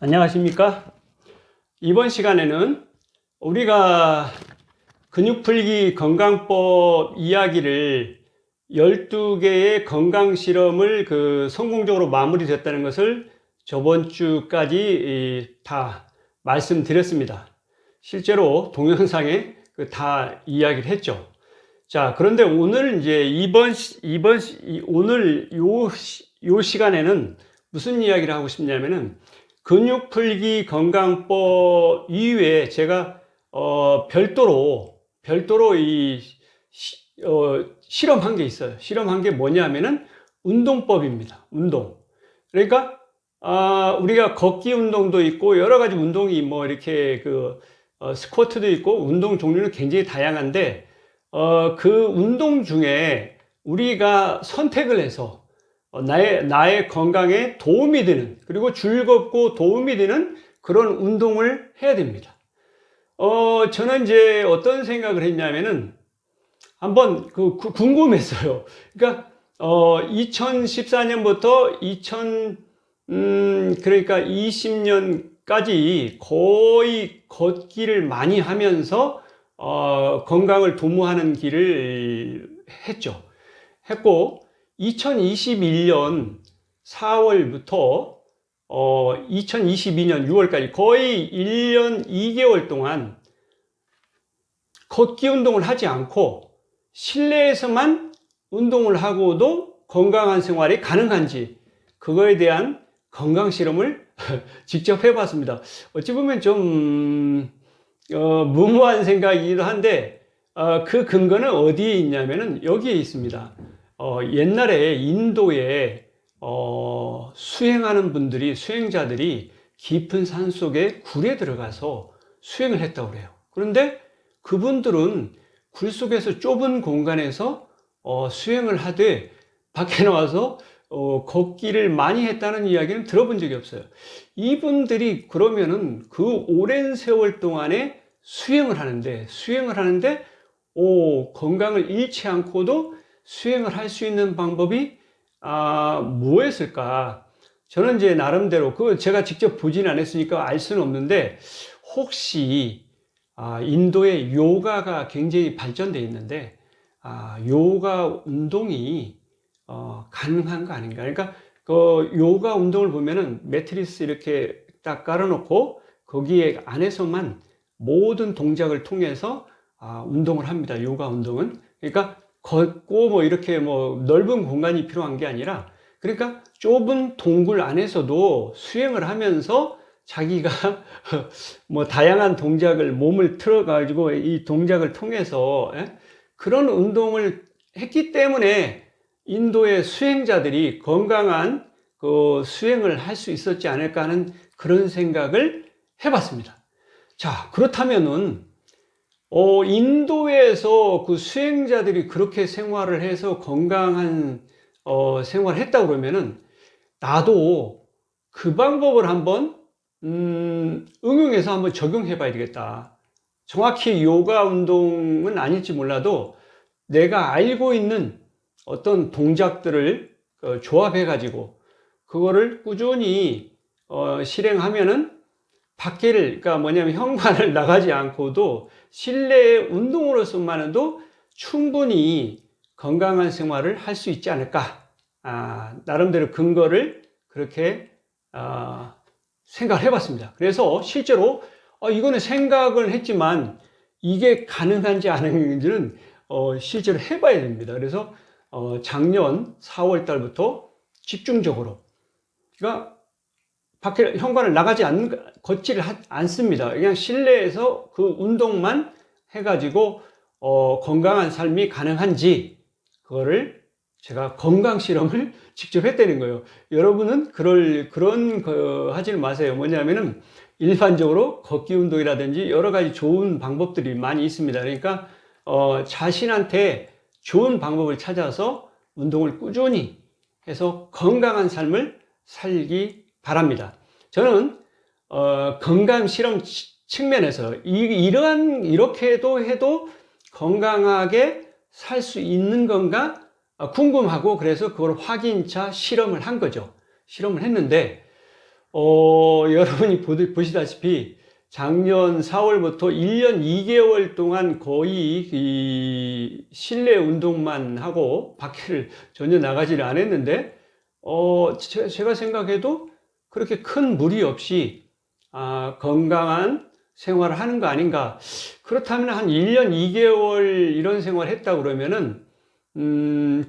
안녕하십니까? 이번 시간에는 우리가 근육풀기 건강법 이야기를 12개의 건강 실험을 성공적으로 마무리됐다는 것을 저번 주까지 다 말씀드렸습니다. 실제로 동영상에 다 이야기를 했죠. 자, 그런데 오늘 오늘 요 시간에는 무슨 이야기를 하고 싶냐면은 근육풀기 건강법 이외에 제가 별도로 실험한 게 있어요. 실험한 게 뭐냐면은 운동법입니다. 운동. 그러니까 우리가 걷기 운동도 있고 여러 가지 운동이 뭐 이렇게 스쿼트도 있고 운동 종류는 굉장히 다양한데 그 운동 중에 우리가 선택을 해서 나의 건강에 도움이 되는, 그리고 즐겁고 도움이 되는 그런 운동을 해야 됩니다. 저는 이제 어떤 생각을 했냐면은 한번 궁금했어요. 그러니까 2014년부터 그러니까 20년까지 거의 걷기를 많이 하면서 건강을 도모하는 길을 했고 2021년 4월부터 2022년 6월까지 거의 1년 2개월 동안 걷기 운동을 하지 않고 실내에서만 운동을 하고도 건강한 생활이 가능한지, 그거에 대한 건강 실험을 직접 해봤습니다. 어찌 보면 좀 무모한 생각이기도 한데 그 근거는 어디에 있냐면은 여기에 있습니다. 옛날에 인도에 수행자들이 깊은 산 속에 굴에 들어가서 수행을 했다고 그래요. 그런데 그분들은 굴 속에서 좁은 공간에서 수행을 하되 밖에 나와서 걷기를 많이 했다는 이야기는 들어본 적이 없어요. 이분들이 그러면은 그 오랜 세월 동안에 수행을 하는데 건강을 잃지 않고도 수행을 할 수 있는 방법이 뭐였을까? 저는 이제 나름대로 제가 직접 보지는 않았으니까 알 수는 없는데, 혹시 인도에 요가가 굉장히 발전되어 있는데 요가 운동이 가능한 거 아닌가? 그러니까 그 요가 운동을 보면은 매트리스 이렇게 딱 깔아놓고 거기에 안에서만 모든 동작을 통해서 운동을 합니다. 요가 운동은. 그러니까 걷고 뭐 이렇게 뭐 넓은 공간이 필요한 게 아니라, 그러니까 좁은 동굴 안에서도 수행을 하면서 자기가 뭐 다양한 동작을 몸을 틀어 가지고 이 동작을 통해서 그런 운동을 했기 때문에 인도의 수행자들이 건강한 수행을 할 수 있었지 않을까 하는 그런 생각을 해봤습니다. 자, 그렇다면은 인도에서 그 수행자들이 그렇게 생활을 해서 건강한 생활을 했다고 그러면은 나도 그 방법을 한번 응용해서 한번 적용해 봐야 되겠다. 정확히 요가 운동은 아닐지 몰라도 내가 알고 있는 어떤 동작들을 조합해 가지고 그거를 꾸준히 실행하면은 그러니까 뭐냐면 현관을 나가지 않고도 실내 운동으로서만으로도 충분히 건강한 생활을 할 수 있지 않을까. 나름대로 근거를 그렇게 생각을 해봤습니다. 그래서 실제로 이거는 생각을 했지만 이게 가능한지 아닌지는 실제로 해봐야 됩니다. 그래서 작년 4월 달부터 집중적으로, 그러니까 밖에 현관을 걷지를 않습니다. 그냥 실내에서 그 운동만 해가지고 건강한 삶이 가능한지 그거를 제가 건강 실험을 직접 했다는 거예요. 여러분은 그런 거 하지는 마세요. 뭐냐면은 일반적으로 걷기 운동이라든지 여러 가지 좋은 방법들이 많이 있습니다. 그러니까 자신한테 좋은 방법을 찾아서 운동을 꾸준히 해서 건강한 삶을 살기 바랍니다. 저는 건강 실험 측면에서 이렇게도 해도 건강하게 살 수 있는 건가 궁금하고, 그래서 그걸 확인차 실험을 한 거죠. 실험을 했는데 여러분이 보시다시피 작년 4월부터 1년 2개월 동안 거의 이 실내 운동만 하고 밖에를 전혀 나가지를 않았는데, 제가 생각해도 그렇게 큰 무리 없이 건강한 생활을 하는 거 아닌가. 그렇다면 한 1년 2개월 이런 생활을 했다 그러면은,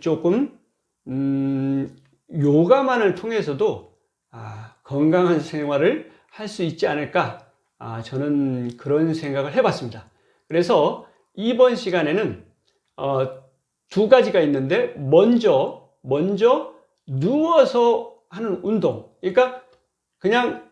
조금, 요가만을 통해서도, 건강한 생활을 할 수 있지 않을까. 저는 그런 생각을 해봤습니다. 그래서 이번 시간에는, 두 가지가 있는데, 먼저 누워서 하는 운동. 그러니까 그냥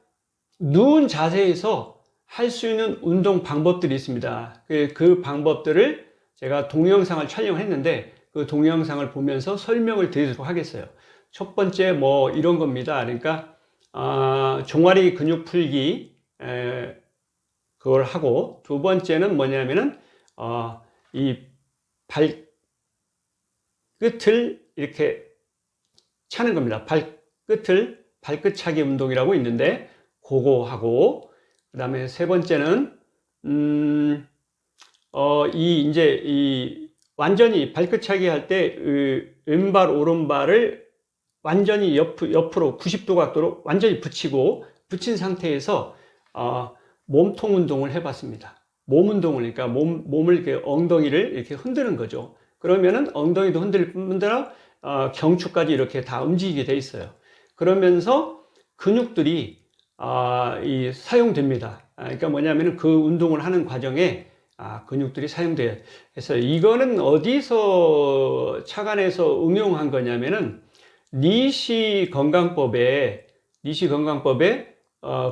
누운 자세에서 할 수 있는 운동 방법들이 있습니다. 그 방법들을 제가 동영상을 촬영했는데 그 동영상을 보면서 설명을 드리도록 하겠어요. 첫 번째 뭐 이런 겁니다. 그러니까 종아리 근육 풀기 그걸 하고, 두 번째는 뭐냐면은 이 발끝을 이렇게 차는 겁니다. 발끝 차기 운동이라고 있는데 그거 하고, 그 다음에 세 번째는 이 완전히 발끝 차기 할 때 왼발 오른발을 완전히 옆으로 90도 각도로 완전히 붙인 상태에서 몸통 운동을 해봤습니다. 몸 운동을, 그러니까 몸을 이렇게 엉덩이를 이렇게 흔드는 거죠. 그러면은 엉덩이도 흔들 뿐더러 경추까지 이렇게 다 움직이게 돼 있어요. 그러면서 근육들이 사용됩니다. 그러니까 뭐냐면은 그 운동을 하는 과정에 근육들이 사용돼요. 그래서 이거는 어디서 착안해서 응용한 거냐면은 니시 건강법에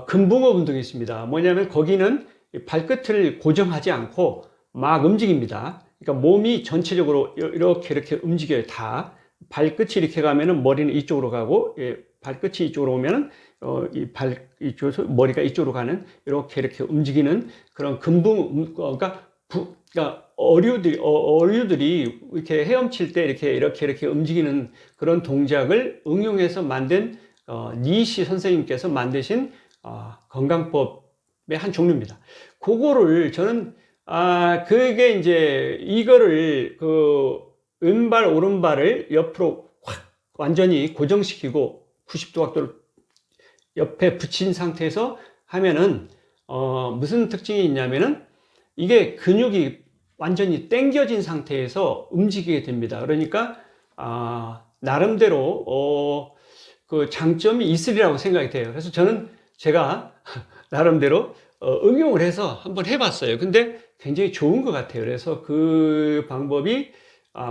금붕어 운동이 있습니다. 뭐냐면 거기는 발끝을 고정하지 않고 막 움직입니다. 그러니까 몸이 전체적으로 이렇게 움직여요. 다 발끝이 이렇게 가면은 머리는 이쪽으로 가고, 발끝이 이쪽으로 오면은 이쪽에서 머리가 이쪽으로 가는, 이렇게 움직이는 그런 그러니까 어류들이 이렇게 헤엄칠 때 이렇게 움직이는 그런 동작을 응용해서 만든 니시 선생님께서 만드신 건강법의 한 종류입니다. 그거를 저는 그게 이제 이거를 왼발 오른발을 옆으로 확 완전히 고정시키고 90도 각도를 옆에 붙인 상태에서 하면은 무슨 특징이 있냐면은 이게 근육이 완전히 당겨진 상태에서 움직이게 됩니다. 그러니까 나름대로 그 장점이 있으리라고 생각이 돼요. 그래서 저는 제가 나름대로 응용을 해서 한번 해봤어요. 근데 굉장히 좋은 것 같아요. 그래서 그 방법이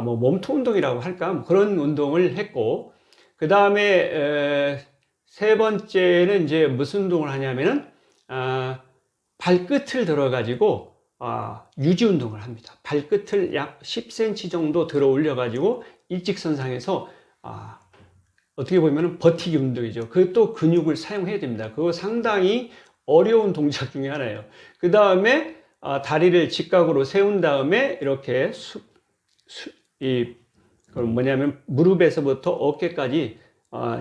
뭐 몸통 운동이라고 할까, 뭐 그런 운동을 했고, 그 다음에 세 번째는 이제 무슨 운동을 하냐면은 발끝을 들어 가지고 유지 운동을 합니다. 발끝을 약 10cm 정도 들어 올려 가지고 일직선상에서 어떻게 보면 버티기 운동이죠. 그것도 근육을 사용해야 됩니다. 그거 상당히 어려운 동작 중에 하나예요. 그 다음에 다리를 직각으로 세운 다음에 이렇게 그럼 뭐냐면 무릎에서부터 어깨까지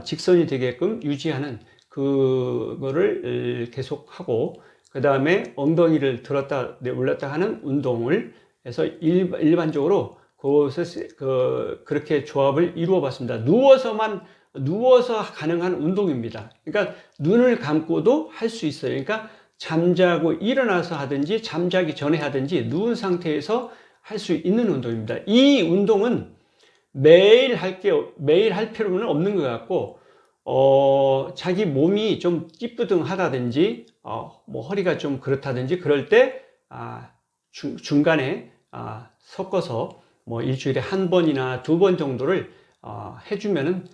직선이 되게끔 유지하는 그거를 계속 하고, 그 다음에 엉덩이를 들었다 올렸다 하는 운동을 해서 일반적으로 그렇게 조합을 이루어 봤습니다. 누워서 가능한 운동입니다. 그러니까 눈을 감고도 할 수 있어요. 그러니까 잠자고 일어나서 하든지 잠자기 전에 하든지 누운 상태에서 할 수 있는 운동입니다. 이 운동은 매일 할 필요는 없는 것 같고, 자기 몸이 좀 찌뿌둥하다든지, 뭐 허리가 좀 그렇다든지 그럴 때, 중간에, 섞어서 뭐 일주일에 한 번이나 두 번 정도를, 해주면은,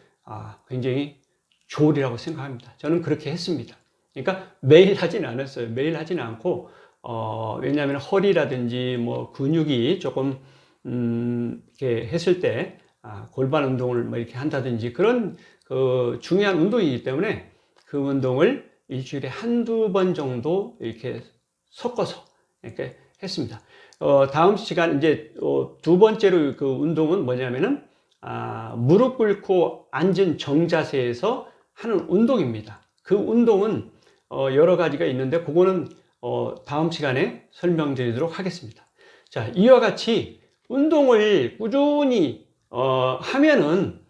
굉장히 좋으리라고 생각합니다. 저는 그렇게 했습니다. 그러니까 매일 하진 않았어요. 매일 하진 않고, 왜냐하면 허리라든지 뭐 근육이 조금, 이렇게 했을 때, 골반 운동을 뭐 이렇게 한다든지 그런 중요한 운동이기 때문에 그 운동을 일주일에 한두 번 정도 이렇게 섞어서 이렇게 했습니다. 다음 시간 이제 두 번째로 그 운동은 뭐냐면은 무릎 꿇고 앉은 정자세에서 하는 운동입니다. 그 운동은 여러 가지가 있는데 그거는 다음 시간에 설명드리도록 하겠습니다. 자, 이와 같이 운동을 꾸준히 하면은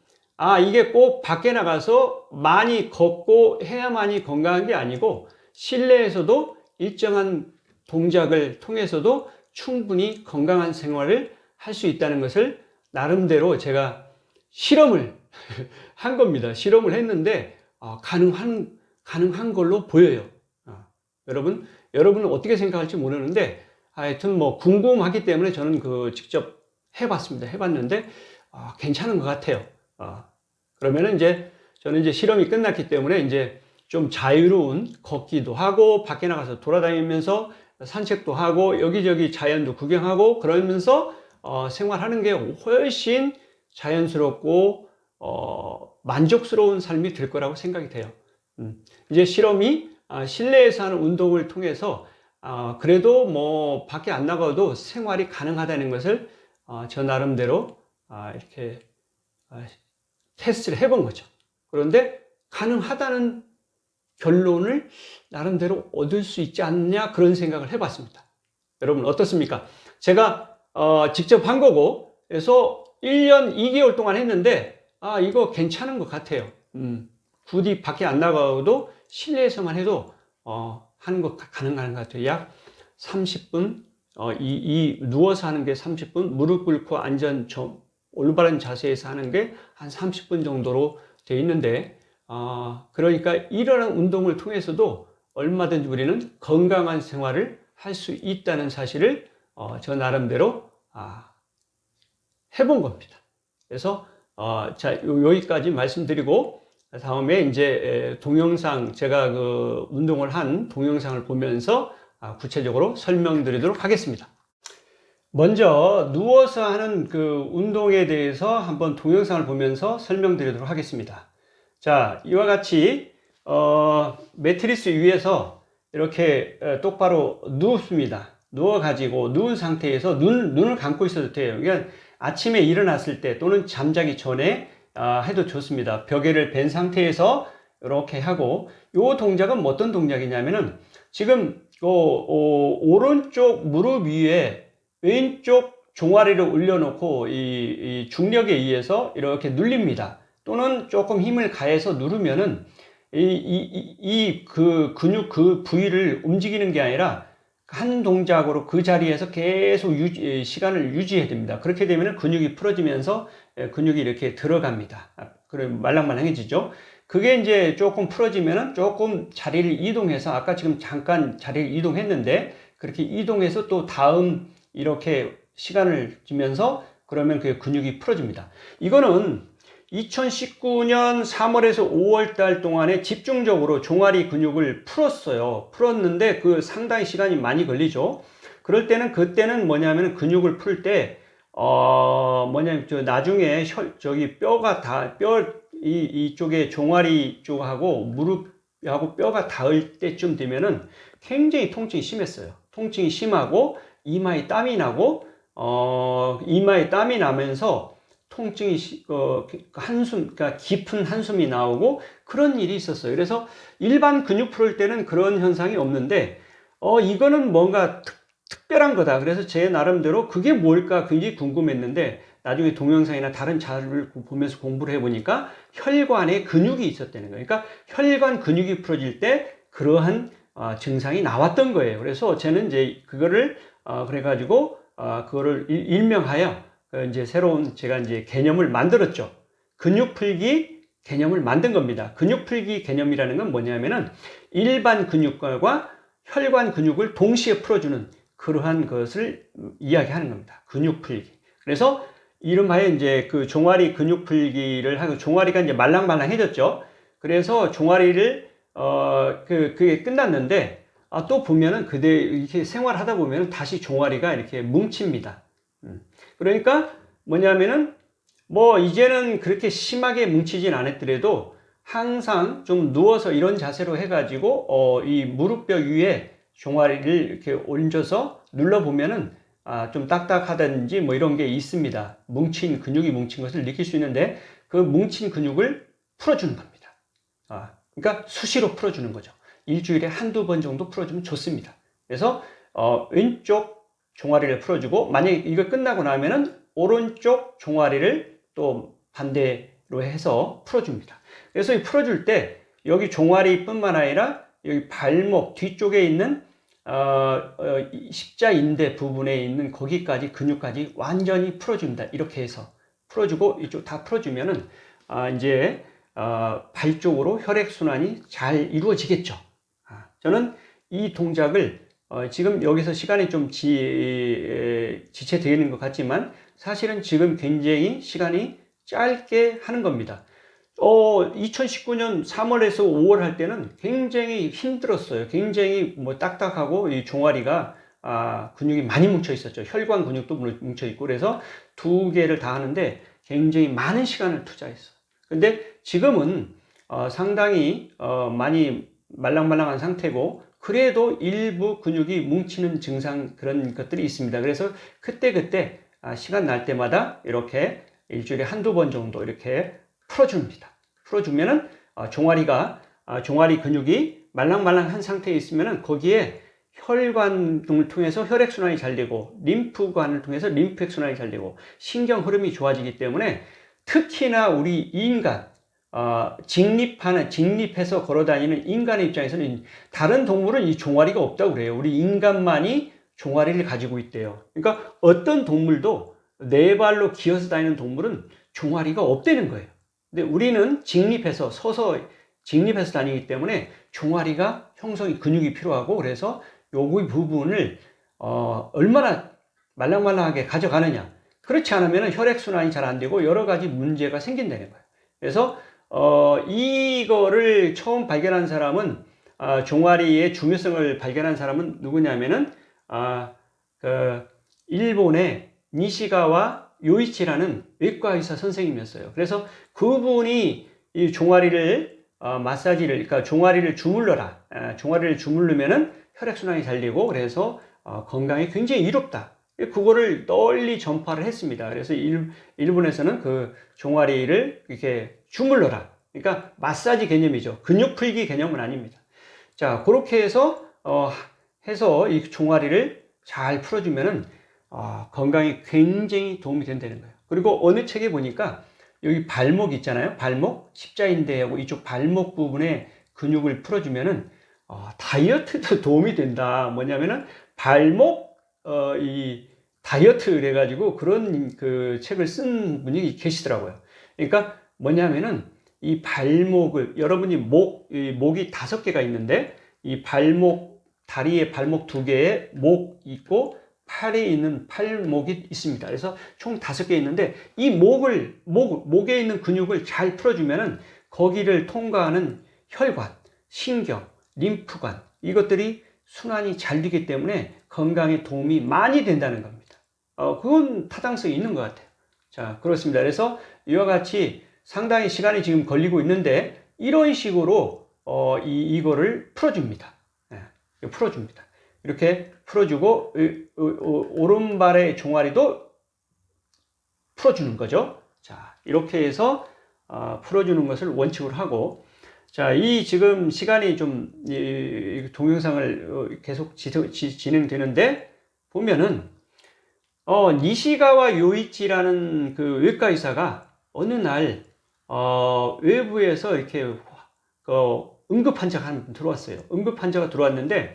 이게 꼭 밖에 나가서 많이 걷고 해야만이 건강한 게 아니고 실내에서도 일정한 동작을 통해서도 충분히 건강한 생활을 할 수 있다는 것을 나름대로 제가 실험을 한 겁니다. 실험을 했는데 가능한 걸로 보여요. 여러분은 어떻게 생각할지 모르는데 하여튼 뭐 궁금하기 때문에 저는 직접 해봤습니다. 해봤는데 괜찮은 것 같아요. 그러면은 저는 이제 실험이 끝났기 때문에 이제 좀 자유로운 걷기도 하고 밖에 나가서 돌아다니면서 산책도 하고 여기저기 자연도 구경하고 그러면서 생활하는 게 훨씬 자연스럽고 만족스러운 삶이 될 거라고 생각이 돼요. 이제 실험이 실내에서 하는 운동을 통해서 그래도 뭐 밖에 안 나가도 생활이 가능하다는 것을 저 나름대로 이렇게 테스트를 해본 거죠. 그런데 가능하다는 결론을 나름대로 얻을 수 있지 않냐 그런 생각을 해봤습니다. 여러분 어떻습니까? 제가 직접 한 거고 그래서 1년 2개월 동안 했는데 이거 괜찮은 것 같아요. 굳이 밖에 안 나가도 실내에서만 해도 하는 거 가능한 것 같아요. 약 30분 누워서 하는 게 30분, 무릎 꿇고 올바른 자세에서 하는 게 한 30분 정도로 되어 있는데 그러니까 이러한 운동을 통해서도 얼마든지 우리는 건강한 생활을 할 수 있다는 사실을 저 나름대로 해본 겁니다. 그래서 자 여기까지 말씀드리고 다음에 이제 동영상 제가 운동을 한 동영상을 보면서 구체적으로 설명드리도록 하겠습니다. 먼저 누워서 하는 운동에 대해서 한번 동영상을 보면서 설명드리도록 하겠습니다. 자, 이와 같이 매트리스 위에서 이렇게 똑바로 누웠습니다. 누워 가지고 누운 상태에서 눈을 감고 있어도 돼요. 그러니까 아침에 일어났을 때 또는 잠자기 전에 해도 좋습니다. 벽에를 벤 상태에서 이렇게 하고 이 동작은 어떤 동작이냐면은 지금 오른쪽 무릎 위에 왼쪽 종아리를 올려놓고 이 중력에 의해서 이렇게 눌립니다. 또는 조금 힘을 가해서 누르면은 근육 부위를 움직이는 게 아니라 한 동작으로 그 자리에서 계속 시간을 유지해야 됩니다. 그렇게 되면 근육이 풀어지면서 근육이 이렇게 들어갑니다. 그래 말랑말랑해지죠. 그게 이제 조금 풀어지면은 조금 자리를 이동해서 아까 지금 잠깐 자리를 이동했는데 그렇게 이동해서 또 다음 이렇게 시간을 주면서 그러면 그 근육이 풀어집니다. 이거는 2019년 3월에서 5월 달 동안에 집중적으로 종아리 근육을 풀었는데 상당히 시간이 많이 걸리죠. 그때는 뭐냐면 근육을 풀 때 나중에 이쪽에 종아리 쪽하고 무릎하고 뼈가 닿을 때쯤 되면은 굉장히 통증이 심했어요. 통증이 심하고 이마에 땀이 나고 이마에 땀이 나면서 통증이 그러니까 깊은 한숨이 나오고 그런 일이 있었어요. 그래서 일반 근육 풀을 때는 그런 현상이 없는데 이거는 뭔가 특별한 거다. 그래서 제 나름대로 그게 뭘까 굉장히 궁금했는데 나중에 동영상이나 다른 자료를 보면서 공부를 해보니까 혈관에 근육이 있었다는 거예요. 그러니까 혈관 근육이 풀어질 때 그러한 증상이 나왔던 거예요. 그래서 저는 이제 그거를 그래가지고 그거를 일명하여 이제 새로운 제가 이제 개념을 만들었죠. 근육 풀기 개념을 만든 겁니다. 근육 풀기 개념이라는 건 뭐냐면은 일반 근육과 혈관 근육을 동시에 풀어주는 그러한 것을 이야기하는 겁니다. 근육 풀기. 그래서 이름하여 이제 종아리 근육 풀기를 하고 종아리가 이제 말랑말랑해졌죠. 그래서 종아리를 그게 끝났는데 또 보면은 이렇게 생활하다 보면은 다시 종아리가 이렇게 뭉칩니다. 그러니까 뭐냐면은 이제는 그렇게 심하게 뭉치진 않았더라도 항상 좀 누워서 이런 자세로 해가지고 이 무릎뼈 위에 종아리를 이렇게 얹어서 눌러보면은 좀 딱딱하다든지 이런 게 있습니다. 근육이 뭉친 것을 느낄 수 있는데 그 뭉친 근육을 풀어주는 겁니다. 그러니까 수시로 풀어주는 거죠. 일주일에 한두 번 정도 풀어주면 좋습니다. 그래서 왼쪽 종아리를 풀어주고, 만약에 이거 끝나고 나면은 오른쪽 종아리를 또 반대로 해서 풀어줍니다. 그래서 이 풀어줄 때 여기 종아리뿐만 아니라 여기 발목 뒤쪽에 있는 십자인대 부분에 있는 거기까지 근육까지 완전히 풀어줍니다. 이렇게 해서 풀어주고 이쪽 다 풀어주면은 이제 발 쪽으로 혈액순환이 잘 이루어지겠죠. 저는 이 동작을 지금 여기서 시간이 좀 지체되는 것 같지만 사실은 지금 굉장히 시간이 짧게 하는 겁니다. 2019년 3월에서 5월 할 때는 굉장히 힘들었어요. 굉장히 뭐 딱딱하고 이 종아리가 근육이 많이 뭉쳐 있었죠. 혈관 근육도 뭉쳐 있고, 그래서 두 개를 다 하는데 굉장히 많은 시간을 투자했어요. 근데 지금은 상당히 많이 말랑말랑한 상태고, 그래도 일부 근육이 뭉치는 증상, 그런 것들이 있습니다. 그래서 그때 시간 날 때마다 이렇게 일주일에 한두 번 정도 이렇게 풀어줍니다. 풀어주면은 종아리 근육이 말랑말랑한 상태에 있으면은 거기에 혈관을 통해서 혈액순환이 잘 되고, 림프관을 통해서 림프액순환이 잘 되고, 신경 흐름이 좋아지기 때문에 특히나 우리 인간, 직립해서 걸어다니는 인간의 입장에서는, 다른 동물은 이 종아리가 없다고 그래요. 우리 인간만이 종아리를 가지고 있대요. 그러니까 어떤 동물도 네 발로 기어서 다니는 동물은 종아리가 없다는 거예요. 근데 우리는 서서 직립해서 다니기 때문에 종아리가 형성이, 근육이 필요하고, 그래서 요기 부분을 얼마나 말랑말랑하게 가져가느냐. 그렇지 않으면 혈액순환이 잘 안 되고 여러 가지 문제가 생긴다는 거예요. 그래서 이거를 처음 발견한 사람은, 종아리의 중요성을 발견한 사람은 누구냐면은 일본의 니시가와 요이치라는 외과 의사 선생님이었어요. 그래서 그분이 이 종아리를 그러니까 종아리를 주물르면은 혈액순환이 잘 되고, 그래서 건강에 굉장히 이롭다. 그거를 널리 전파를 했습니다. 그래서 일본에서는 그 종아리를 이렇게 주물러라. 그러니까 마사지 개념이죠. 근육 풀기 개념은 아닙니다. 자, 그렇게 해서 이 종아리를 잘 풀어주면은 건강에 굉장히 도움이 된다는 거예요. 그리고 어느 책에 보니까 여기 발목 있잖아요. 발목, 십자인대하고 이쪽 발목 부분에 근육을 풀어주면은 다이어트도 도움이 된다. 뭐냐면은 발목 이 다이어트 그래가지고 그런 그 책을 쓴 분이 계시더라고요. 그러니까 뭐냐면은 이 발목을, 여러분이 목이 5개가 있는데, 이 발목, 다리에 발목 2개에 목 있고 팔에 있는 팔목이 있습니다. 그래서 총 5개 있는데, 이 목에 있는 근육을 잘 풀어주면은 거기를 통과하는 혈관, 신경, 림프관, 이것들이 순환이 잘 되기 때문에 건강에 도움이 많이 된다는 겁니다. 그건 타당성이 있는 것 같아요. 자, 그렇습니다. 그래서 이와 같이 상당히 시간이 지금 걸리고 있는데, 이런 식으로 이거를 풀어줍니다. 풀어줍니다. 이렇게 풀어주고, 오른발의 종아리도 풀어주는 거죠. 자, 이렇게 해서 풀어주는 것을 원칙으로 하고, 자, 이 지금 시간이 좀 동영상을 계속 진행되는데, 보면은 니시가와 요이치라는 그 외과 의사가 어느 날 외부에서 이렇게 응급 환자가 한 분 들어왔어요. 응급 환자가 들어왔는데,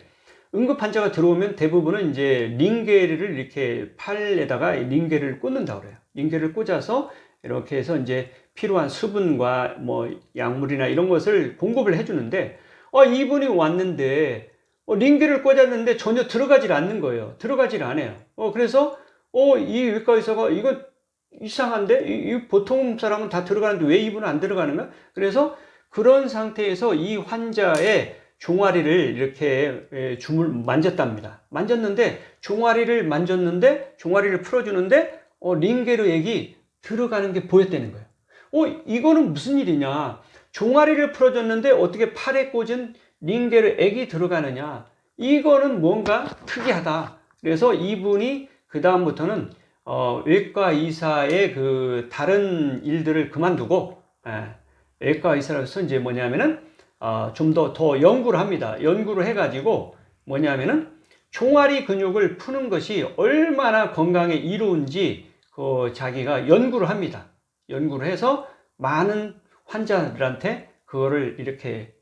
응급 환자가 들어오면 대부분은 이제 링게르를 이렇게 팔에다가 링게르를 꽂는다고 그래요. 링게르를 꽂아서 이렇게 해서 이제 필요한 수분과 뭐 약물이나 이런 것을 공급을 해주는데, 이분이 왔는데 링게르를 꽂았는데 전혀 들어가질 않는 거예요. 들어가질 않아요. 그래서 이 외과 의사가 이거 이상한데, 이 보통 사람은 다 들어가는데 왜 이분은 안 들어가는가? 그래서 그런 상태에서 이 환자의 종아리를 이렇게 만졌답니다. 종아리를 풀어주는데 링게르 액이 들어가는 게 보였다는 거예요. 이거는 무슨 일이냐? 종아리를 풀어줬는데 어떻게 팔에 꽂은 링게르 액이 들어가느냐? 이거는 뭔가 특이하다. 그래서 이분이 그 다음부터는 외과 의사의 그 다른 일들을 그만두고 외과 의사로서 이제 뭐냐면은 좀 더 연구를 합니다. 연구를 해가지고 뭐냐면은 종아리 근육을 푸는 것이 얼마나 건강에 이로운지 자기가 연구를 합니다. 연구를 해서 많은 환자들한테 그거를 이렇게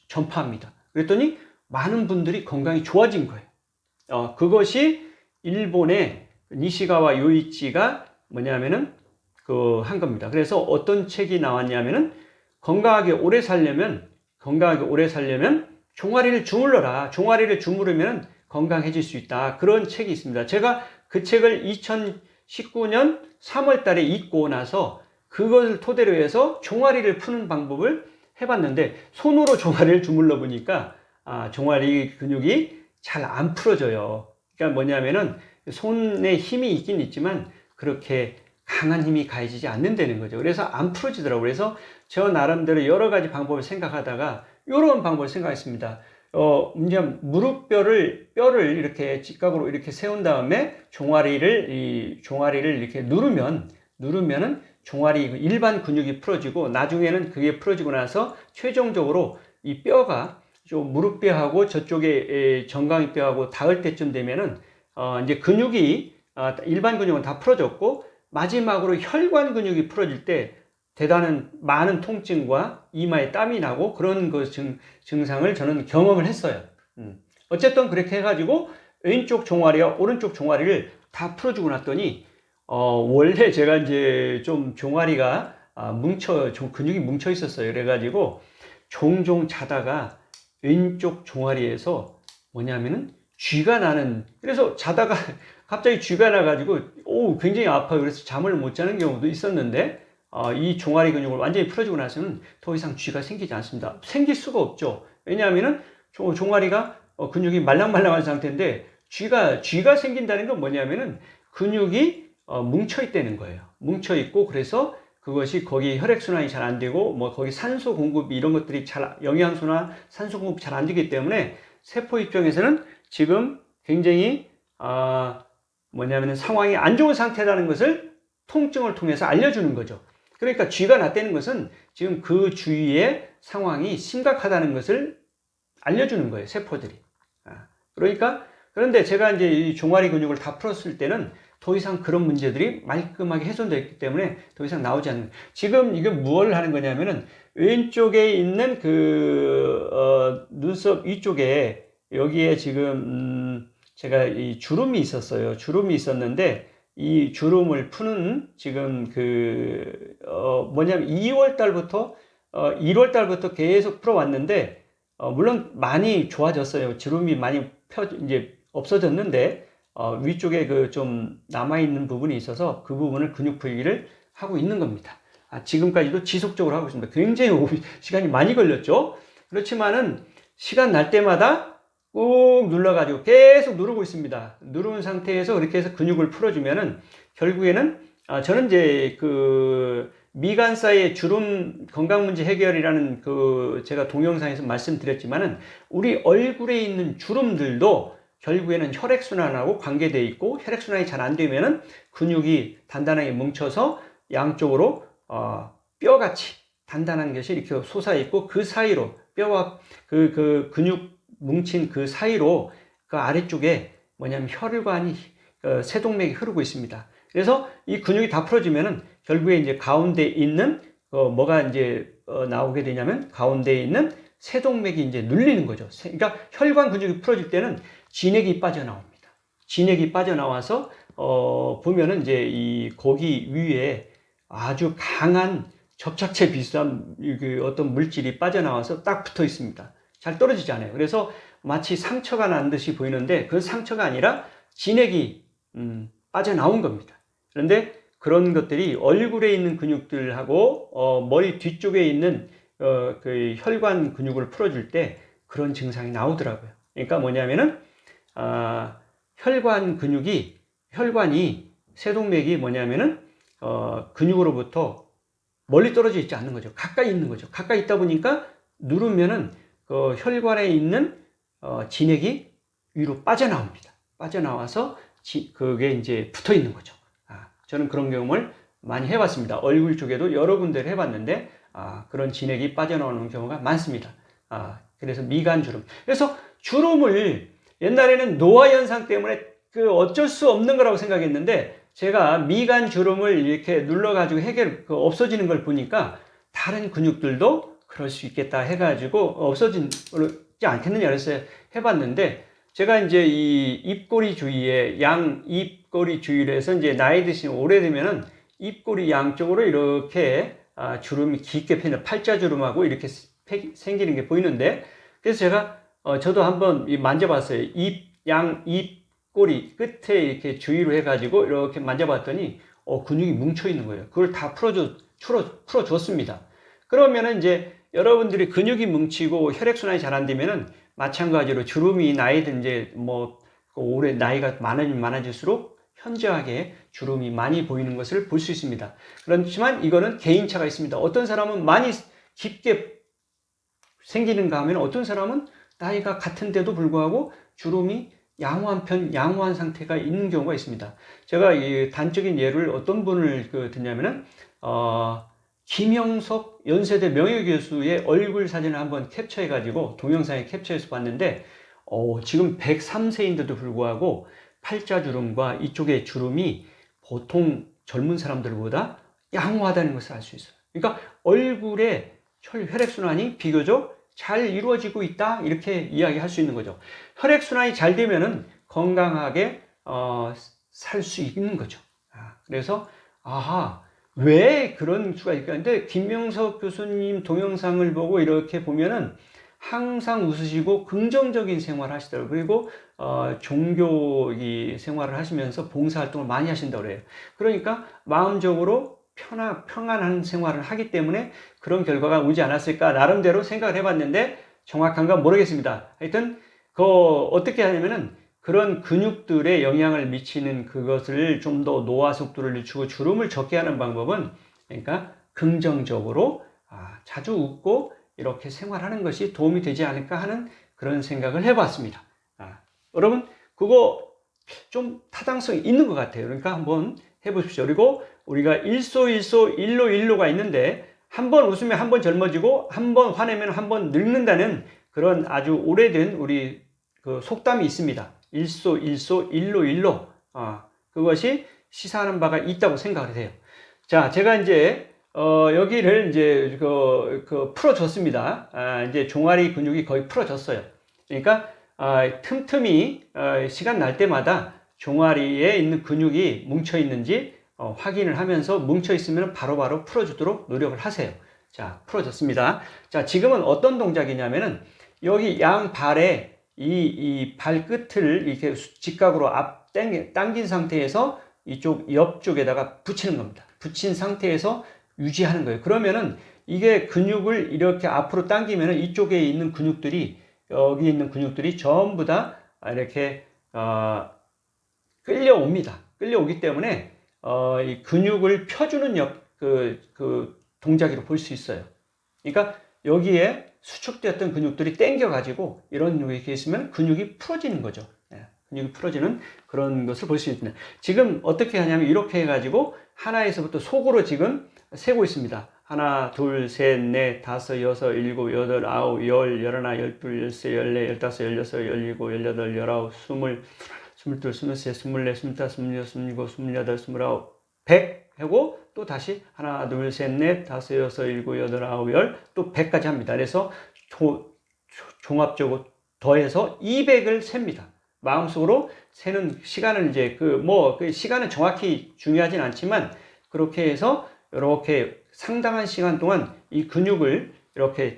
전파합니다. 그랬더니 많은 분들이 건강이 좋아진 거예요. 그것이 일본의 니시가와 요이치가 뭐냐면은 한 겁니다. 그래서 어떤 책이 나왔냐면은 건강하게 오래 살려면 종아리를 주물러라. 종아리를 주무르면 건강해질 수 있다. 그런 책이 있습니다. 제가 그 책을 2019년 3월 달에 읽고 나서 그것을 토대로 해서 종아리를 푸는 방법을 해봤는데 손으로 종아리를 주물러 보니까 종아리 근육이 잘 안 풀어져요. 그러니까 뭐냐면은 손에 힘이 있긴 있지만 그렇게 강한 힘이 가해지지 않는다는 거죠. 그래서 안 풀어지더라고요. 그래서 저 나름대로 여러 가지 방법을 생각하다가 이런 방법을 생각했습니다. 이제 무릎뼈를 이렇게 직각으로 이렇게 세운 다음에 종아리를 이렇게 누르면은 종아리 일반 근육이 풀어지고 나중에는 그게 풀어지고 나서 최종적으로 이 뼈가 좀 무릎뼈하고 저쪽에 정강이 뼈하고 닿을 때쯤 되면은 이제 근육이 일반 근육은 다 풀어졌고 마지막으로 혈관 근육이 풀어질 때 많은 통증과 이마에 땀이 나고 그런 증상을 저는 경험을 했어요. 어쨌든 그렇게 해가지고 왼쪽 종아리와 오른쪽 종아리를 다 풀어주고 났더니 원래 제가 이제 좀 종아리가 근육이 뭉쳐 있었어요. 그래가지고 종종 자다가 왼쪽 종아리에서 뭐냐면은 쥐가 나는, 그래서 자다가 갑자기 쥐가 나가지고 굉장히 아파요. 그래서 잠을 못 자는 경우도 있었는데 이 종아리 근육을 완전히 풀어주고 나서는 더 이상 쥐가 생기지 않습니다. 생길 수가 없죠. 왜냐하면은 종아리가 근육이 말랑말랑한 상태인데 쥐가 생긴다는 건 뭐냐면은 근육이 뭉쳐 있다는 거예요. 뭉쳐 있고 그래서 그것이 거기 혈액순환이 잘 안 되고 뭐 거기 산소 공급 이런 것들이 영양소나 산소 공급이 잘 안 되기 때문에 세포 입장에서는 지금 굉장히 뭐냐면은 상황이 안 좋은 상태라는 것을 통증을 통해서 알려주는 거죠. 그러니까 쥐가 났다는 것은 지금 그 주위의 상황이 심각하다는 것을 알려주는 거예요, 세포들이. 그런데 제가 이제 이 종아리 근육을 다 풀었을 때는 더 이상 그런 문제들이 말끔하게 해소됐기 때문에 더 이상 나오지 않는. 지금 이게 뭘 하는 거냐면은 왼쪽에 있는 눈썹 위쪽에 여기에 지금 제가 이 주름이 있었어요. 주름이 있었는데 이 주름을 푸는 지금 뭐냐면 2월 달부터 1월 달부터 계속 풀어왔는데 물론 많이 좋아졌어요. 주름이 많이 이제 없어졌는데 위쪽에 좀 남아있는 부분이 있어서 그 부분을 근육 풀기를 하고 있는 겁니다. 지금까지도 지속적으로 하고 있습니다. 굉장히 시간이 많이 걸렸죠. 그렇지만은 시간 날 때마다 꾹 눌러가지고 계속 누르고 있습니다. 누른 상태에서 그렇게 해서 근육을 풀어주면은 결국에는 저는 이제 미간사의 주름 건강 문제 해결이라는 제가 동영상에서 말씀드렸지만은 우리 얼굴에 있는 주름들도 결국에는 혈액순환하고 관계되어 있고 혈액순환이 잘 안 되면은 근육이 단단하게 뭉쳐서 양쪽으로 뼈같이 단단한 것이 이렇게 솟아있고 그 사이로 뼈와 근육 뭉친 그 사이로 그 아래쪽에 뭐냐면 혈관이 세동맥이 흐르고 있습니다. 그래서 이 근육이 다 풀어지면은 결국에 이제 가운데 있는 뭐가 이제 나오게 되냐면 가운데에 있는 세동맥이 이제 눌리는 거죠. 그러니까 혈관 근육이 풀어질 때는 진액이 빠져나옵니다. 진액이 빠져나와서 보면은 이제 이 거기 위에 아주 강한 접착제 비슷한 어떤 물질이 빠져나와서 딱 붙어 있습니다. 잘 떨어지지 않아요. 그래서 마치 상처가 난 듯이 보이는데 그 상처가 아니라 진액이 빠져나온 겁니다. 그런데 그런 것들이 얼굴에 있는 근육들하고 머리 뒤쪽에 있는 그 혈관 근육을 풀어줄 때 그런 증상이 나오더라고요. 그러니까 뭐냐면은 혈관이 세동맥이 뭐냐면은 근육으로부터 멀리 떨어져 있지 않는 거죠. 가까이 있는 거죠. 가까이 있다 보니까 누르면은 혈관에 있는 진액이 위로 빠져나옵니다. 빠져나와서 그게 이제 붙어 있는 거죠. 저는 그런 경험을 많이 해봤습니다. 얼굴 쪽에도 여러 군데를 해봤는데 그런 진액이 빠져나오는 경우가 많습니다. 그래서 미간주름. 그래서 주름을 옛날에는 노화 현상 때문에 어쩔 수 없는 거라고 생각했는데 제가 미간주름을 이렇게 눌러가지고 없어지는 걸 보니까 다른 근육들도 그럴 수 있겠다 해가지고 없어지지 않겠느냐 그래서 해봤는데 제가 이제 이 입꼬리 주위에 양 입꼬리 주위로 해서 이제 나이 드시면 오래되면은 입꼬리 양쪽으로 이렇게 주름이 깊게 펴는 팔자주름하고 이렇게 생기는 게 보이는데 그래서 제가 저도 한번 만져봤어요. 양 입꼬리 끝에 이렇게 주위로 해가지고 이렇게 만져봤더니 근육이 뭉쳐 있는 거예요. 그걸 다 풀어줬습니다. 그러면은 이제 여러분들이 근육이 뭉치고 혈액순환이 잘 안 되면은 마찬가지로 주름이 나이든 이제 올해 나이가 많아질수록 현저하게 주름이 많이 보이는 것을 볼 수 있습니다. 그렇지만 이거는 개인차가 있습니다. 어떤 사람은 많이 깊게 생기는가 하면 어떤 사람은 나이가 같은데도 불구하고 주름이 양호한 상태가 있는 경우가 있습니다. 제가 이 단적인 예를 어떤 분을 듣냐면은 김영석 연세대 명예교수의 얼굴 사진을 한번 캡처해가지고 동영상에 캡처해서 봤는데 지금 103세인데도 불구하고 팔자주름과 이쪽의 주름이 보통 젊은 사람들보다 양호하다는 것을 알 수 있어요. 그러니까 얼굴에 혈액순환이 비교적 잘 이루어지고 있다 이렇게 이야기할 수 있는 거죠. 혈액순환이 잘 되면은 건강하게 살 수 있는 거죠. 그래서 왜 그런 수가 있을까? 근데 김명석 교수님 동영상을 보고 이렇게 보면은 항상 웃으시고 긍정적인 생활을 하시더라고요. 그리고 종교 생활을 하시면서 봉사활동을 많이 하신다고 그래요. 그러니까 마음적으로 평안한 생활을 하기 때문에 그런 결과가 오지 않았을까 나름대로 생각을 해봤는데 정확한가 모르겠습니다. 하여튼 어떻게 하냐면은 그런 근육들에 영향을 미치는 그것을 좀 더 노화 속도를 늦추고 주름을 적게 하는 방법은 그러니까 긍정적으로 자주 웃고 이렇게 생활하는 것이 도움이 되지 않을까 하는 그런 생각을 해봤습니다. 여러분 그거 좀 타당성이 있는 것 같아요. 그러니까 한번 해보십시오. 그리고 우리가 일로가 있는데 한 번 웃으면 한 번 젊어지고 한 번 화내면 한 번 늙는다는 그런 아주 오래된 우리 속담이 있습니다. 일로. 그것이 시사하는 바가 있다고 생각을 해요. 자, 제가 이제 여기를 이제 풀어줬습니다. 이제 종아리 근육이 거의 풀어졌어요. 그러니까 틈틈이 시간 날 때마다 종아리에 있는 근육이 뭉쳐 있는지 확인을 하면서 뭉쳐 있으면 바로바로 풀어주도록 노력을 하세요. 자, 풀어졌습니다. 자, 지금은 어떤 동작이냐면은 여기 양 발에 이 발끝을 이렇게 직각으로 당긴 상태에서 이쪽 옆쪽에다가 붙이는 겁니다. 붙인 상태에서 유지하는 거예요. 그러면은 이게 근육을 이렇게 앞으로 당기면은 이쪽에 있는 근육들이 여기 있는 근육들이 전부 다 이렇게 끌려옵니다. 끌려오기 때문에 이 근육을 펴주는 동작으로 볼 수 있어요. 그러니까 여기에 수축되었던 근육들이 당겨가지고 이런 이렇게 있으면 근육이 풀어지는 거죠. 근육이 풀어지는 그런 것을 볼 수 있습니다. 지금 어떻게 하냐면 이렇게 해가지고 하나에서부터 속으로 지금 세고 있습니다. 하나, 둘, 셋, 넷, 다섯, 여섯, 일곱, 여덟, 아홉, 열, 열하나, 열둘, 열세, 열네, 열다섯, 열여섯, 열일곱, 열여덟, 열아홉, 스물, 스물둘, 스물셋, 스물넷, 스물다섯, 스물여섯, 스물일곱, 스물여덟, 스물아홉, 100 하고 또 다시 하나, 둘, 셋, 넷, 다섯, 여섯, 일곱, 여덟, 아홉, 열, 또 100까지 합니다. 그래서 종합적으로 더해서 200을 셉니다. 마음속으로 세는 시간을 이제 그 시간은 정확히 중요하진 않지만 그렇게 해서 이렇게 상당한 시간 동안 이 근육을 이렇게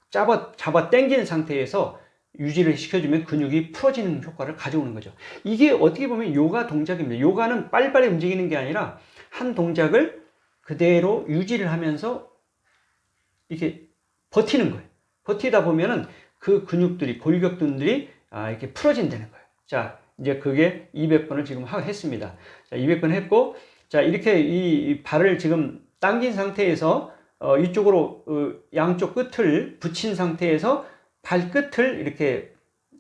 잡아 당기는 상태에서 유지를 시켜주면 근육이 풀어지는 효과를 가져오는 거죠. 이게 어떻게 보면 요가 동작입니다. 요가는 빨리빨리 움직이는 게 아니라 한 동작을 그대로 유지를 하면서 이렇게 버티는 거예요. 버티다 보면은 그 근육들이, 골격근들이 이렇게 풀어진다는 거예요. 자, 이제 그게 200번을 지금 했습니다. 자, 200번 했고, 자, 이렇게 이 발을 지금 당긴 상태에서 이쪽으로 양쪽 끝을 붙인 상태에서 발끝을 이렇게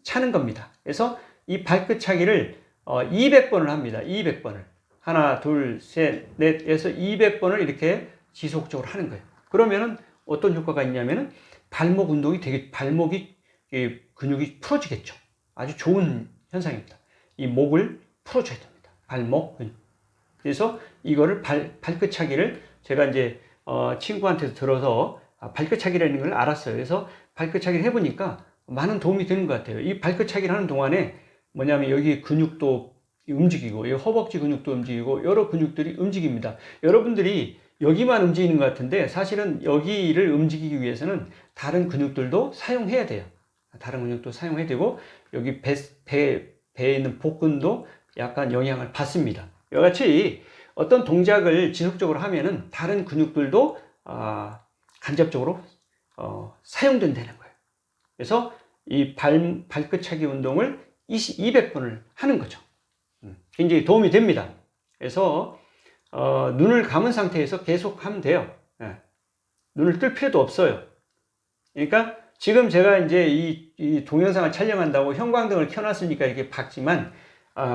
차는 겁니다. 그래서 이 발끝 차기를 200번을 합니다. 200번을. 하나, 둘, 셋, 넷 해서 200번을 이렇게 지속적으로 하는 거예요. 그러면은 어떤 효과가 있냐면은 발목 운동이 되게 발목이 근육이 풀어지겠죠. 아주 좋은 현상입니다. 이 목을 풀어줘야 됩니다. 발목 근육. 그래서 이거를 발끝차기를 제가 이제 친구한테 들어서 발끝차기라는 걸 알았어요. 그래서 발끝차기를 해보니까 많은 도움이 되는 것 같아요. 이 발끝차기를 하는 동안에 뭐냐면 여기 근육도 움직이고 이 허벅지 근육도 움직이고 여러 근육들이 움직입니다. 여러분들이 여기만 움직이는 것 같은데 사실은 여기를 움직이기 위해서는 다른 근육들도 사용해야 돼요. 다른 근육도 사용해야 되고 여기 배에 있는 복근도 약간 영향을 받습니다. 이와 같이 어떤 동작을 지속적으로 하면은 다른 근육들도 간접적으로 사용된다는 거예요. 그래서 이 발끝차기 운동을 200번을 하는 거죠. 굉장히 도움이 됩니다. 그래서 눈을 감은 상태에서 계속 하면 돼요. 예. 눈을 뜰 필요도 없어요. 그러니까 지금 제가 이제 이 동영상을 촬영한다고 형광등을 켜놨으니까 이렇게 밝지만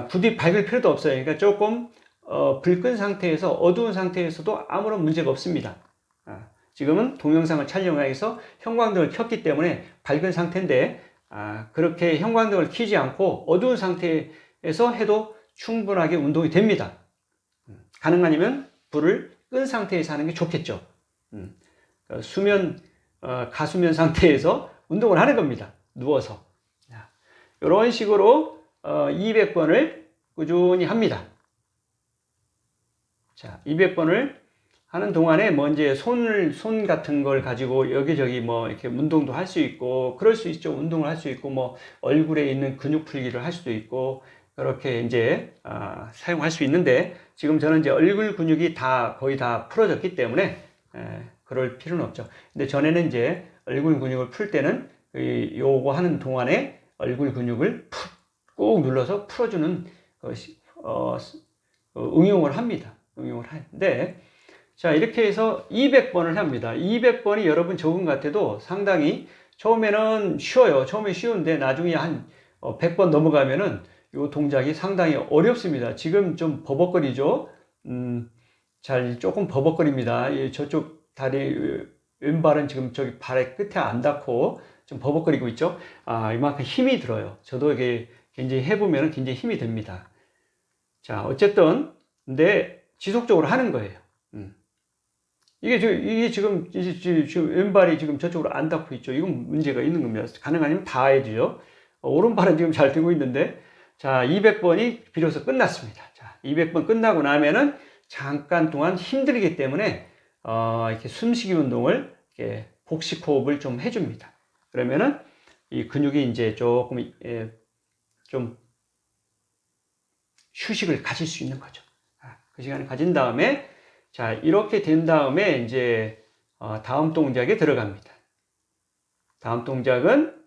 부디 밝을 필요도 없어요. 그러니까 조금 불 끈 상태에서 어두운 상태에서도 아무런 문제가 없습니다. 지금은 동영상을 촬영하기 위해서 형광등을 켰기 때문에 밝은 상태인데 그렇게 형광등을 켜지 않고 어두운 상태에서 해도 충분하게 운동이 됩니다. 가능하면 불을 끈 상태에서 하는 게 좋겠죠. 가수면 상태에서 운동을 하는 겁니다. 누워서. 이런 식으로 200번을 꾸준히 합니다. 자, 200번을 하는 동안에 뭐 이제 손 같은 걸 가지고 여기저기 뭐 이렇게 운동도 할 수 있고 그럴 수 있죠. 운동을 할 수 있고 뭐 얼굴에 있는 근육 풀기를 할 수도 있고 그렇게 이제 사용할 수 있는데 지금 저는 이제 얼굴 근육이 거의 다 풀어졌기 때문에 그럴 필요는 없죠. 근데 전에는 이제 얼굴 근육을 풀 때는 요거 하는 동안에 얼굴 근육을 꾹 눌러서 풀어주는 것이 응용을 합니다. 응용을 하는데 자, 이렇게 해서 200번을 합니다. 200번이 여러분 적은 것 같아도 상당히 처음에는 쉬워요. 처음에 쉬운데 나중에 한 100번 넘어가면은 이 동작이 상당히 어렵습니다. 지금 좀 버벅거리죠. 조금 버벅거립니다. 저쪽 다리 왼발은 지금 저기 발의 끝에 안 닿고 좀 버벅거리고 있죠. 이만큼 힘이 들어요. 저도 이게 굉장히 해보면 굉장히 힘이 됩니다. 자, 어쨌든 근데 지속적으로 하는 거예요. 이게 지금 왼발이 지금 저쪽으로 안 닿고 있죠. 이건 문제가 있는 겁니다. 가능하면 다 해야죠. 오른발은 지금 잘 되고 있는데, 자, 200번이 비로소 끝났습니다. 자, 200번 끝나고 나면은 잠깐 동안 힘들기 때문에, 이렇게 숨쉬기 운동을, 이렇게 복식 호흡을 좀 해줍니다. 그러면은 이 근육이 이제 조금, 좀 휴식을 가질 수 있는 거죠. 그 시간을 가진 다음에, 자, 이렇게 된 다음에 이제 다음 동작에 들어갑니다. 다음 동작은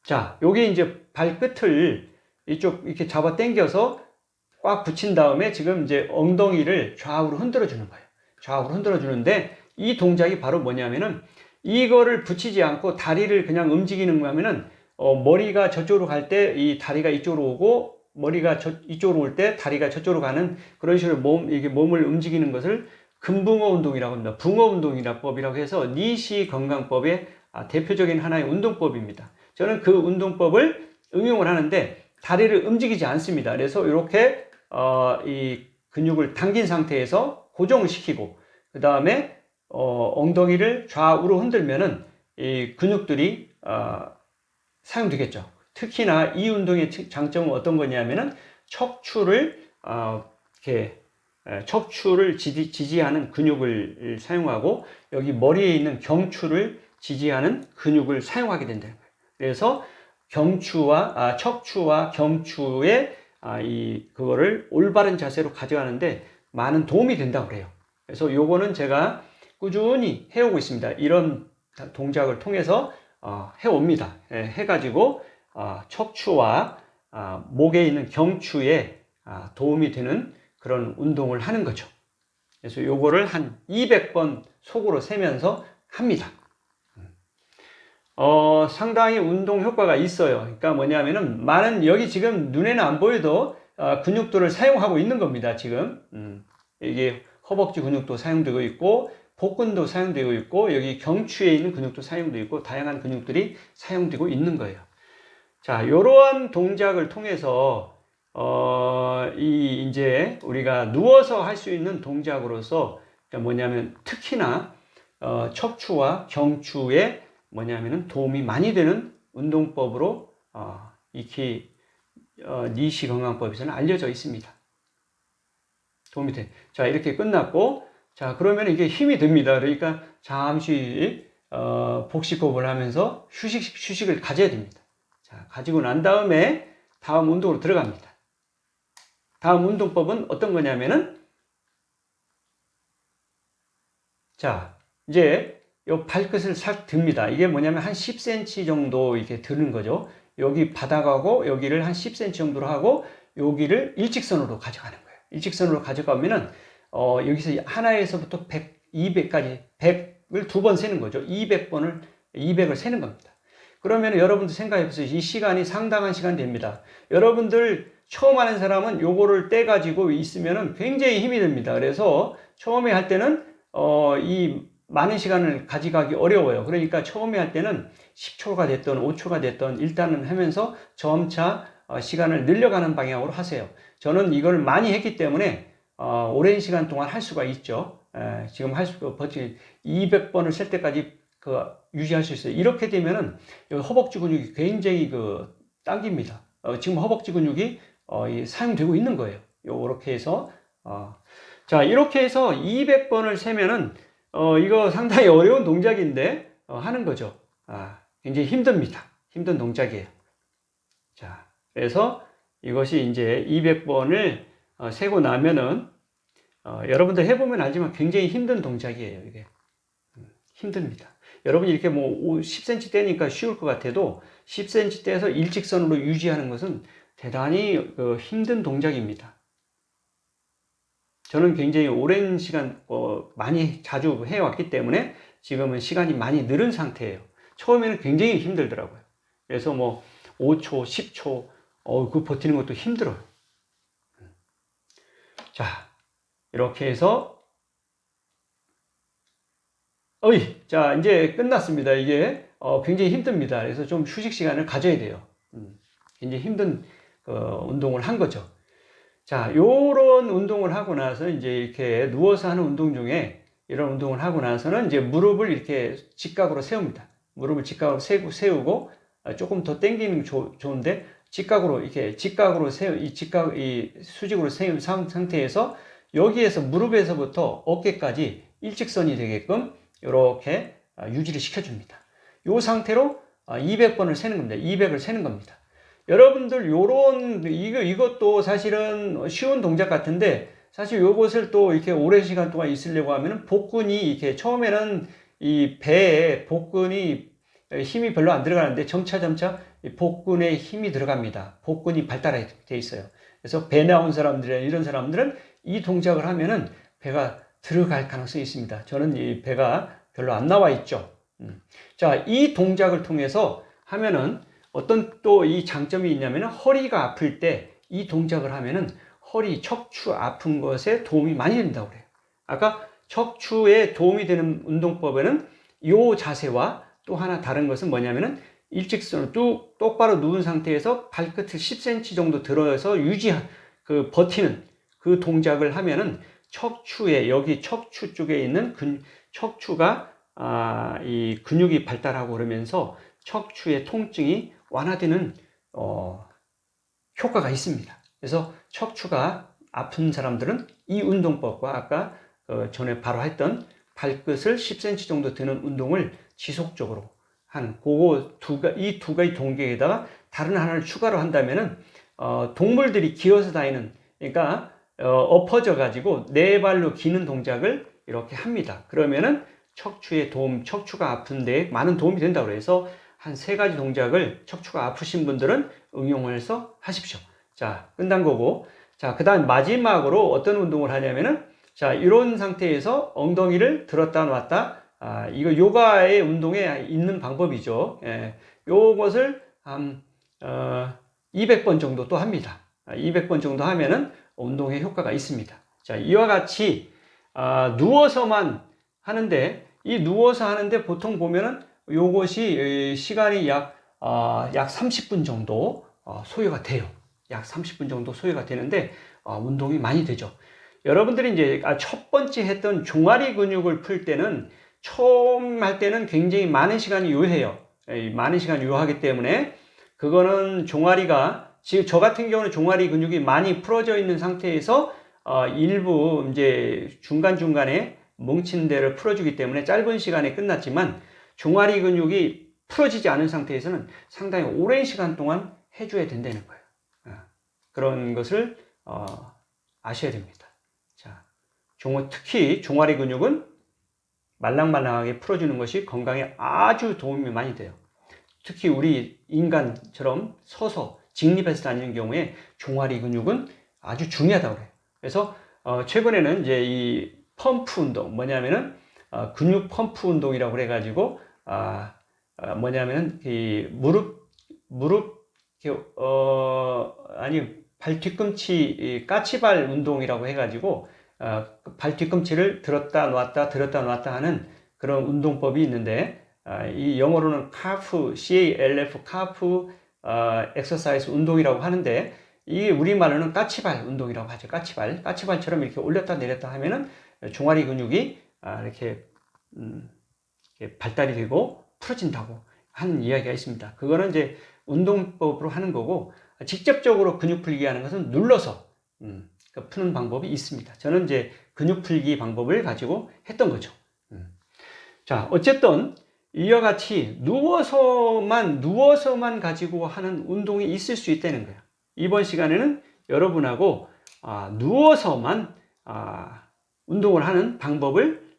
자, 여기 이제 발끝을 이쪽 이렇게 잡아 당겨서 꽉 붙인 다음에 지금 이제 엉덩이를 좌우로 흔들어 주는 거예요. 좌우로 흔들어 주는데 이 동작이 바로 뭐냐면은 이거를 붙이지 않고 다리를 그냥 움직이는 거면은 머리가 저쪽으로 갈 때 이 다리가 이쪽으로 오고 머리가 이쪽으로 올 때 다리가 저쪽으로 가는 그런 식으로 이게 몸을 움직이는 것을 금붕어 운동이라고 합니다. 붕어 운동이라고 해서 니시 건강법의 대표적인 하나의 운동법입니다. 저는 그 운동법을 응용을 하는데 다리를 움직이지 않습니다. 그래서 이렇게 이 근육을 당긴 상태에서 고정을 시키고 그 다음에 엉덩이를 좌우로 흔들면은 이 근육들이 사용되겠죠. 특히나 이 운동의 장점은 어떤 거냐면은 척추를 척추를 지지하는 근육을 사용하고 여기 머리에 있는 경추를 지지하는 근육을 사용하게 된다는 거예요. 그래서 척추와 경추의 그거를 올바른 자세로 가져가는데 많은 도움이 된다고 그래요. 그래서 요거는 제가 꾸준히 해오고 있습니다. 이런 동작을 통해서 해옵니다. 해가지고 척추와 목에 있는 경추에 도움이 되는 그런 운동을 하는 거죠. 그래서 요거를 한 200번 속으로 세면서 합니다. 상당히 운동 효과가 있어요. 그러니까 뭐냐면은 많은 여기 지금 눈에는 안 보여도 근육들을 사용하고 있는 겁니다. 지금 이게 허벅지 근육도 사용되고 있고, 복근도 사용되고 있고, 여기 경추에 있는 근육도 사용되고 있고, 다양한 근육들이 사용되고 있는 거예요. 자, 이러한 동작을 통해서 이제 우리가 누워서 할 수 있는 동작으로서 뭐냐면 특히나 척추와 경추에 뭐냐면은 도움이 많이 되는 운동법으로 익히 니시 건강법에서는 알려져 있습니다. 도움이 돼. 자, 이렇게 끝났고, 자, 그러면 이게 힘이 듭니다. 그러니까 잠시 복식호흡을 하면서 휴식을 가져야 됩니다. 자, 가지고 난 다음에 다음 운동으로 들어갑니다. 다음 운동법은 어떤 거냐면은, 자, 이제 요 발끝을 싹 듭니다. 이게 뭐냐면 한 10cm 정도 이렇게 드는 거죠. 여기 바닥하고 여기를 한 10cm 정도로 하고 여기를 일직선으로 가져가는 거예요. 일직선으로 가져가면은 여기서 하나에서부터 100, 200까지 100을 두 번 세는 거죠. 200을 세는 겁니다. 그러면 여러분들 생각해 보세요. 이 시간이 상당한 시간 됩니다. 여러분들 처음 하는 사람은 요거를 떼 가지고 있으면은 굉장히 힘이 듭니다. 그래서 처음에 할 때는 이 많은 시간을 가져가기 어려워요. 그러니까 처음에 할 때는 10초가 됐던 5초가 됐던 일단은 하면서 점차 시간을 늘려가는 방향으로 하세요. 저는 이걸 많이 했기 때문에 오랜 시간 동안 할 수가 있죠. 지금 버티 200번을 셀 때까지 유지할 수 있어요. 이렇게 되면은 허벅지 근육이 굉장히 당깁니다. 지금 허벅지 근육이 사용되고 있는 거예요. 요렇게 해서 자, 이렇게 해서 200번을 세면은 이거 상당히 어려운 동작인데 하는 거죠. 굉장히 힘듭니다. 힘든 동작이에요. 자, 그래서 이것이 이제 200번을 세고 나면은 여러분들 해보면 알지만 굉장히 힘든 동작이에요. 이게 힘듭니다. 여러분이 이렇게 뭐 10cm 떼니까 쉬울 것 같아도 10cm 떼서 일직선으로 유지하는 것은 대단히 힘든 동작입니다. 저는 굉장히 오랜 시간 많이 자주 해왔기 때문에 지금은 시간이 많이 늘은 상태예요. 처음에는 굉장히 힘들더라고요. 그래서 뭐 5초, 10초 그 버티는 것도 힘들어요. 자, 이렇게 해서 자, 이제 끝났습니다. 이게 굉장히 힘듭니다. 그래서 좀 휴식 시간을 가져야 돼요. 굉장히 힘든 운동을 한 거죠. 자, 요런 운동을 하고 나서 이제 이렇게 누워서 하는 운동 중에 이런 운동을 하고 나서는 이제 무릎을 이렇게 직각으로 세웁니다. 무릎을 직각으로 세우고 조금 더 당기는 게 좋은데 직각으로 이 수직으로 세운 상태에서 여기에서 무릎에서부터 어깨까지 일직선이 되게끔 이렇게 유지를 시켜줍니다. 이 상태로 200번을 세는 겁니다. 200을 세는 겁니다. 여러분들 이것도 사실은 쉬운 동작 같은데 사실 이것을 또 이렇게 오랜 시간 동안 있으려고 하면은 복근이 이렇게 처음에는 이 배에 복근이 힘이 별로 안 들어가는데 점차 복근에 힘이 들어갑니다. 복근이 발달해 있어요. 그래서 배 나온 이런 사람들은 이 동작을 하면은 배가 들어갈 가능성이 있습니다. 저는 이 배가 별로 안 나와 있죠. 자, 이 동작을 통해서 하면은 어떤 또 이 장점이 있냐면은 허리가 아플 때 이 동작을 하면은 척추 아픈 것에 도움이 많이 된다고 그래요. 아까 척추에 도움이 되는 운동법에는 이 자세와 또 하나 다른 것은 뭐냐면은 일직선으로 똑바로 누운 상태에서 발끝을 10cm 정도 들어서 버티는 그 동작을 하면은 여기 척추 쪽에 있는 척추가 이 근육이 발달하고 그러면서 척추의 통증이 완화되는 효과가 있습니다. 그래서 척추가 아픈 사람들은 이 운동법과 아까 전에 바로 했던 발끝을 10cm 정도 드는 운동을 지속적으로 하는 이 두 가지 동작에다가 다른 하나를 추가로 한다면은 동물들이 기어서 다니는, 그러니까 엎어져 가지고 네 발로 기는 동작을 이렇게 합니다. 그러면은 척추가 아픈 데 많은 도움이 된다고 그래서 한 세 가지 동작을 척추가 아프신 분들은 응용해서 하십시오. 자, 끝난 거고. 자, 그 다음 마지막으로 어떤 운동을 하냐면은, 자, 이런 상태에서 엉덩이를 들었다 놨다. 이거 요가의 운동에 있는 방법이죠. 요것을 한 200번 정도 또 합니다. 200번 정도 하면은 운동에 효과가 있습니다. 자, 이와 같이 누워서만 하는데, 이 누워서 하는데 보통 보면은 요것이 시간이 약 30분 정도 소요가 돼요. 약 30분 정도 소요가 되는데 운동이 많이 되죠. 여러분들이 이제 첫 번째 했던 종아리 근육을 풀 때는, 처음 할 때는 굉장히 많은 시간이 요해요. 많은 시간이 요하기 때문에 그거는 종아리가, 지금 저 같은 경우는 종아리 근육이 많이 풀어져 있는 상태에서 일부 이제 중간중간에 뭉친 데를 풀어주기 때문에 짧은 시간에 끝났지만, 종아리 근육이 풀어지지 않은 상태에서는 상당히 오랜 시간 동안 해줘야 된다는 거예요. 그런 것을 아셔야 됩니다. 자, 특히 종아리 근육은 말랑말랑하게 풀어주는 것이 건강에 아주 도움이 많이 돼요. 특히 우리 인간처럼 서서 직립해서 다니는 경우에 종아리 근육은 아주 중요하다고 그래요. 그래서 최근에는 이제 이 펌프 운동, 뭐냐면은 근육 펌프 운동이라고 그래가지고 뭐냐면은 이 무릎 아니 발 뒤꿈치 까치발 운동이라고 해가지고 발 뒤꿈치를 들었다 놨다 하는 그런 운동법이 있는데, 이 영어로는 calf, CALF, calf exercise 운동이라고 하는데, 이게 우리말로는 까치발 운동이라고 하죠. 까치발처럼 이렇게 올렸다 내렸다 하면은 종아리 근육이 이렇게 발달이 되고 풀어진다고 하는 이야기가 있습니다. 그거는 이제 운동법으로 하는 거고, 직접적으로 근육 풀기 하는 것은 눌러서 푸는 방법이 있습니다. 저는 이제 근육 풀기 방법을 가지고 했던 거죠. 자, 어쨌든 이와 같이 누워서만 가지고 하는 운동이 있을 수 있다는 거예요. 이번 시간에는 여러분하고 누워서만 운동을 하는 방법을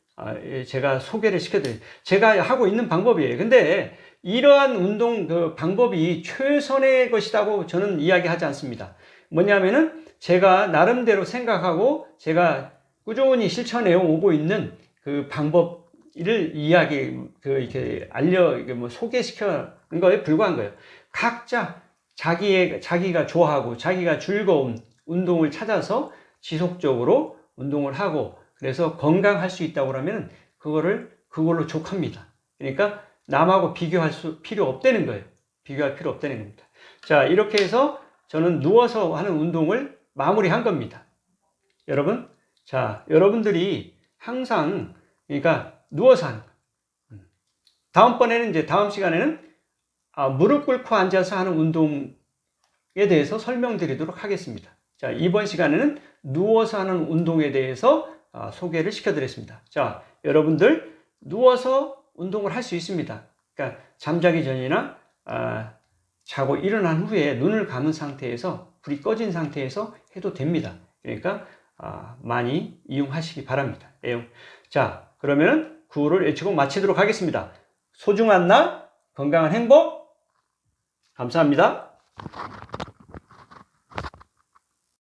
제가 소개를 시켜드려요. 제가 하고 있는 방법이에요. 근데 이러한 운동 방법이 최선의 것이라고 저는 이야기하지 않습니다. 뭐냐면은 제가 나름대로 생각하고 제가 꾸준히 실천해 오고 있는 그 방법을 이렇게 소개시켜는 거에 불과한 거예요. 각자 자기가 좋아하고 자기가 즐거운 운동을 찾아서 지속적으로 운동을 하고, 그래서 건강할 수 있다고 그러면 그걸로 족합니다. 그러니까 남하고 비교할 필요 없다는 거예요. 비교할 필요 없다는 겁니다. 자, 이렇게 해서 저는 누워서 하는 운동을 마무리한 겁니다. 여러분, 자, 여러분들이 항상, 그러니까 누워서 하는 거예요. 다음번에는 이제 다음 시간에는 무릎 꿇고 앉아서 하는 운동에 대해서 설명드리도록 하겠습니다. 자, 이번 시간에는 누워서 하는 운동에 대해서 소개를 시켜드렸습니다. 자, 여러분들 누워서 운동을 할 수 있습니다. 그러니까 잠자기 전이나 자고 일어난 후에 눈을 감은 상태에서, 불이 꺼진 상태에서 해도 됩니다. 그러니까 많이 이용하시기 바랍니다. 자, 그러면 구호를 외치고 마치도록 하겠습니다. 소중한 나, 건강한 행복, 감사합니다.